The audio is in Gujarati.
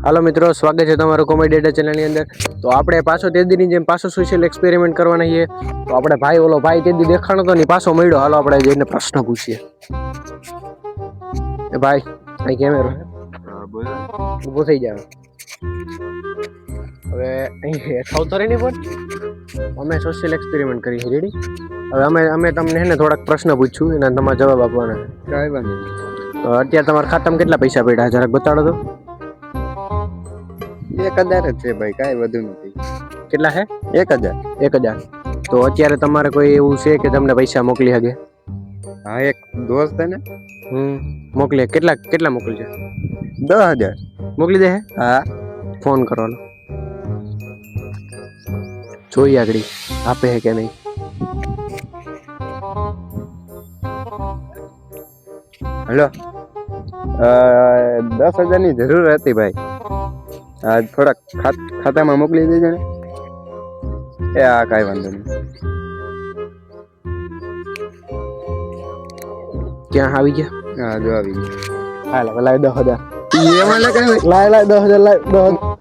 હાલો મિત્રો, સ્વાગત છે તમારું કોમેડી ડે ચેનલની અંદર. તો આપણે પાછો તે દીની જેમ પાછો સોશિયલ એક્સપેરિમેન્ટ કરવાના છીએ. તો આપણે ભાઈ તે દી દેખાણો તો નહીં, પાછો મળ્યો. હાલો આપણે જઈને પ્રશ્ન પૂછીએ. એ ભાઈ અહીં કેમેરો ઊભો થઈ જાય. હવે અહીં હેઠા ઉતરે નહીં પણ અમે સોશિયલ એક્સપેરિમેન્ટ કરી છે. રેડી? હવે અમે તમને ને થોડાક પ્રશ્ન પૂછ્યું, એના તમારા જવાબ આપવાના. કાંઈ વાંધો નહીં. તો અત્યારે તમારા ખાતામાં કેટલા પૈસા પડ્યા જરાક બતાડો તો. 1000 જ છે ભાઈ, કાંઈ વધુ નથી. કેટલા છે? 1000. તો અત્યારે તમારે કોઈ એવું છે કે તમને પૈસા મોકલી શકે? હા, એક દોસ્ત છે ને, મોકલે. કેટલા મોકલશે? 10,000 મોકલી દે. હા, ફોન કરવાનો જોઈએ આગળ આપે છે કે નહીં. હેલો. 10,000 ની જરૂર હતી ભાઈ. થોડાક ખાતામાં મોકલી દેજો ને. હા, કાંઈ વાંધો નહીં. ક્યાં આવી ગયા? હા, જો આવી ગયું. હાલ લાવી 10,000. એમાં લગાવે. લાય 10,000 લાય 10,000.